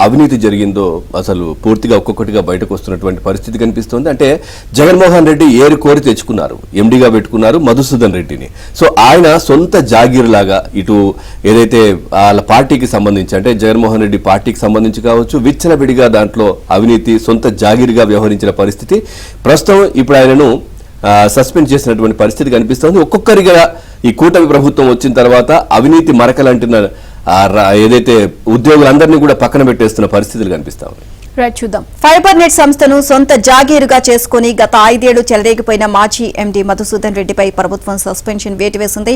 అవినీతి జరిగిందో అసలు పూర్తిగా ఒక్కొక్కటిగా బయటకు వస్తున్నటువంటి పరిస్థితి కనిపిస్తోంది. అంటే జగన్మోహన్ రెడ్డి ఏరు కోరి తెచ్చుకున్నారు, ఎండీగా పెట్టుకున్నారు మధుసూదన్ రెడ్డిని. సో ఆయన సొంత జాగీర్ లాగా ఇటు ఏదైతే వాళ్ళ పార్టీకి సంబంధించి అంటే జగన్మోహన్ రెడ్డి పార్టీకి సంబంధించి కావచ్చు విచ్చలవిడిగా దాంట్లో అవినీతి సొంత జాగీర్గా వ్యవహరించిన పరిస్థితి ప్రస్తుతం ఇప్పుడు ఆయనను సస్పెండ్ చేసినటువంటి పరిస్థితి కనిపిస్తోంది. ఒక్కొక్కరిగా ఈ కూటమి ప్రభుత్వం వచ్చిన తర్వాత అవినీతి మరకలంటున్న ఏదైతే ఉద్యోగులందరినీ కూడా పక్కన పెట్టేస్తున్న పరిస్థితులు కనిపిస్తా ఉన్నాయి. చూద్దాం. ఫైబర్ నెట్ సంస్థను సొంత జాగీరుగా చేసుకుని గత 5 ఏళ్లు చెలరేగిపోయిన మాజీ ఎండీ మధుసూదన్ రెడ్డిపై ప్రభుత్వం సస్పెన్షన్ వేటు వేసింది.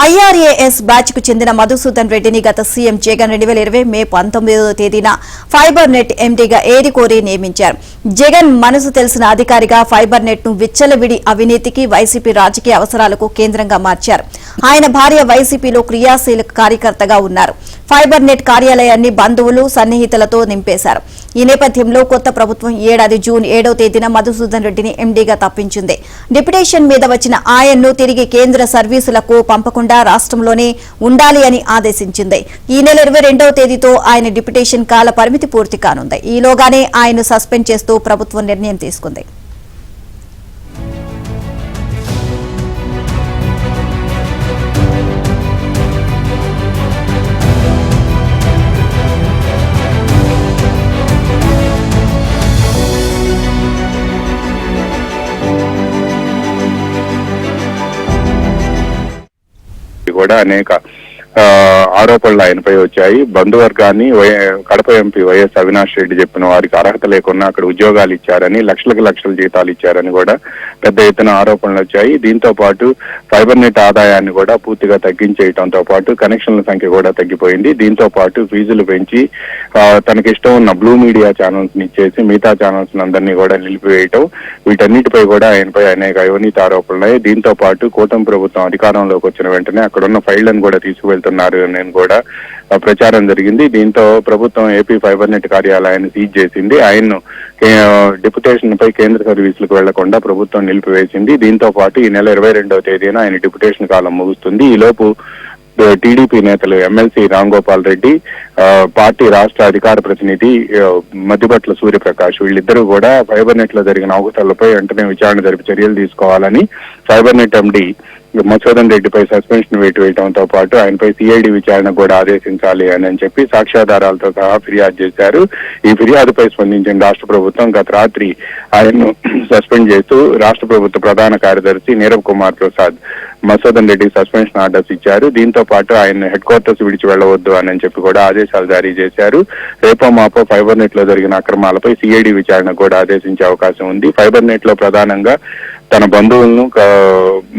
ఐఆర్ఏఎస్ బ్యాచ్ కు చెందిన మధుసూదన్ రెడ్డిని గత సీఎం జగన్ 2020 మే 19వ తేదీన ఫైబర్ నెట్ ఎండీగా ఏరికోరి నియమించారు. జగన్ మనసు తెలిసిన అధికారిగా ఫైబర్ నెట్ ను విచ్చలవిడి అవినీతికి వైసీపీ రాజకీయ అవసరాలకు కేంద్రంగా మార్చారు. ఆయన భార్య వైసీపీలో క్రియాశీలక కార్యకర్తగా ఉన్నారు. ఫైబర్ నెట్ కార్యాలయాన్ని బంధువులు సన్నిహితులతో నింపేశారు. ఈ నేపథ్యంలో కొత్త ప్రభుత్వం ఏడాది జూన్ 7వ తేదీన మధుసూదన్ రెడ్డిని ఎండీగా తప్పించింది. డిప్యుటేషన్ మీద వచ్చిన ఆయన్ను తిరిగి కేంద్ర సర్వీసులకు పంపకుండా రాష్ట్రంలోనే ఉండాలి అని ఆదేశించింది. ఈ నెల 22వ తేదీతో ఆయన డిప్యుటేషన్ కాల పరిమితి పూర్తి కానుంది. ఈలోగానే ఆయన్ను సస్పెండ్ చేస్తూ ప్రభుత్వం నిర్ణయం తీసుకుంది. కూడా అనేక ఆరోపణలు ఆయనపై వచ్చాయి. బంధువర్గాన్ని కడప ఎంపీ వైఎస్ అవినాష్ రెడ్డి చెప్పిన వారికి అర్హత లేకున్నా అక్కడ ఉద్యోగాలు ఇచ్చారని, లక్షల జీతాలు ఇచ్చారని కూడా పెద్ద ఎత్తున ఆరోపణలు వచ్చాయి. దీంతో పాటు ఫైబర్ నెట్ ఆదాయాన్ని కూడా పూర్తిగా తగ్గించేయడంతో పాటు కనెక్షన్ల సంఖ్య కూడా తగ్గిపోయింది. దీంతో పాటు ఫీజులు పెంచి తనకి ఇష్టం ఉన్న బ్లూ మీడియా ఛానల్స్ ని ఇచ్చేసి మిగతా ఛానల్స్ అందరినీ కూడా నిలిపివేయటం, వీటన్నిటిపై కూడా ఆయనపై అనేక అవినీతి ఆరోపణలు. దీంతో పాటు కూటమి ప్రభుత్వం అధికారంలోకి వచ్చిన వెంటనే అక్కడున్న ఫైళ్లను కూడా తీసుకువెళ్తున్నారు అని కూడా ప్రచారం జరిగింది. దీంతో ప్రభుత్వం ఏపీ ఫైబర్ నెట్ కార్యాలయాన్ని సీజ్ చేసింది. ఆయన్ను డిప్యుటేషన్ పై కేంద్ర సర్వీసులకు వెళ్లకుండా ప్రభుత్వం నిలిపివేసింది. దీంతో పాటు ఈ నెల 22వ తేదీన ఆయన డిప్యుటేషన్ కాలం ముగుస్తుంది. ఈలోపు టీడీపీ నేతలు ఎమ్మెల్సీ రామ్ గోపాల్ రెడ్డి, పార్టీ రాష్ట్ర అధికార ప్రతినిధి మద్దిపట్ల సూర్యప్రకాష్ వీళ్ళిద్దరూ కూడా ఫైబర్ నెట్ లో జరిగిన అవకతవకలపై వెంటనే విచారణ జరిపి చర్యలు తీసుకోవాలని ఫైబర్ నెట్ ఎండీ మధుసూదన్ రెడ్డిపై సస్పెన్షన్ వేటు వేయడంతో పాటు ఆయనపై సిఐడి విచారణ కూడా ఆదేశించాలి అని చెప్పి సాక్ష్యాధారాలతో సహా ఫిర్యాదు చేశారు. ఈ ఫిర్యాదుపై స్పందించిన రాష్ట్ర ప్రభుత్వం గత రాత్రి ఆయన్ను సస్పెండ్ చేస్తూ రాష్ట్ర ప్రభుత్వ ప్రధాన కార్యదర్శి నీరబ్ కుమార్ ప్రసాద్ మధుసూదన్ రెడ్డి సస్పెన్షన్ ఆర్డర్స్ ఇచ్చారు. దీంతో పాటు ఆయన హెడ్ క్వార్టర్స్ విడిచి వెళ్లవద్దు అని చెప్పి కూడా ఆదేశాలు జారీ చేశారు. రేపో మాపో ఫైబర్ నెట్ లో జరిగిన అక్రమాలపై సిఐడి విచారణ కూడా ఆదేశించే అవకాశం ఉంది. ఫైబర్ నెట్ లో ప్రధానంగా తన బంధువులను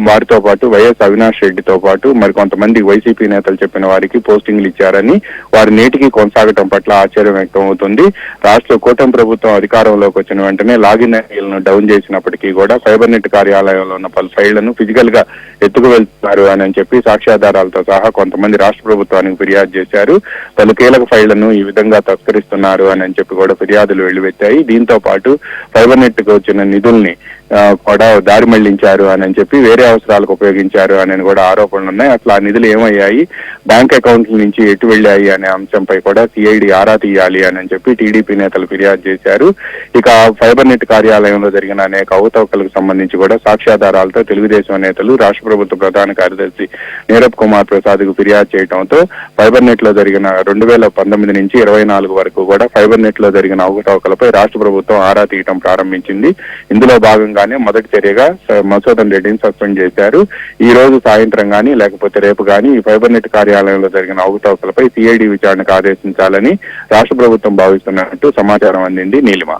వారితో పాటు వైఎస్ అవినాష్ రెడ్డితో పాటు మరికొంతమంది వైసీపీ నేతలు చెప్పిన వారికి పోస్టింగ్లు ఇచ్చారని, వారి నేటికి కొనసాగటం పట్ల ఆశ్చర్యం వ్యక్తం అవుతుంది. రాష్ట్ర కూటమి ప్రభుత్వం అధికారంలోకి వచ్చిన వెంటనే లాగిన్ ఐడీలను డౌన్ చేసినప్పటికీ కూడా ఫైబర్ నెట్ కార్యాలయంలో ఉన్న పలు ఫైళ్లను ఫిజికల్ గా ఎత్తుకు వెళ్తున్నారు అని చెప్పి సాక్ష్యాధారాలతో సహా కొంతమంది రాష్ట్ర ప్రభుత్వానికి ఫిర్యాదు చేశారు. పలు కీలక ఫైళ్లను ఈ విధంగా తస్కరిస్తున్నారు అని చెప్పి కూడా ఫిర్యాదులు వెల్లువెత్తాయి. దీంతో పాటు ఫైబర్ నెట్ కు వచ్చిన నిధుల్ని కూడా దారి మళ్లించారు అని చెప్పి వేరే అవసరాలకు ఉపయోగించారు అని కూడా ఆరోపణలు ఉన్నాయి. అసలు ఆ నిధులు ఏమయ్యాయి, బ్యాంక్ అకౌంట్ల నుంచి ఎటు వెళ్ళాయి అనే అంశంపై కూడా సిఐడి ఆరా తీయాలి అని చెప్పి టీడీపీ నేతలు ఫిర్యాదు చేశారు. ఇక ఫైబర్ నెట్ కార్యాలయంలో జరిగిన అనేక అవకతవకలకు సంబంధించి కూడా సాక్ష్యాధారాలతో తెలుగుదేశం నేతలు రాష్ట్ర ప్రభుత్వ ప్రధాన కార్యదర్శి నీరబ్ కుమార్ ప్రసాద్ కు ఫిర్యాదు చేయడంతో ఫైబర్ నెట్ లో జరిగిన 2019 నుంచి 24 వరకు కూడా ఫైబర్ నెట్ లో జరిగిన అవకతవకలపై రాష్ట్ర ప్రభుత్వం ఆరా తీయటం ప్రారంభించింది. ఇందులో భాగంగా మొదటి చర్యగా మధుసూదన్ రెడ్డిని సస్పెండ్ చేశారు. ఈ రోజు సాయంత్రం గానీ లేకపోతే రేపు గానీ ఈ ఫైబర్ నెట్ కార్యాలయంలో జరిగిన అవకతవకలపై సిఐడి విచారణకు ఆదేశించాలని రాష్ట్ర ప్రభుత్వం భావిస్తున్నట్టు సమాచారం అందింది. నీలిమ.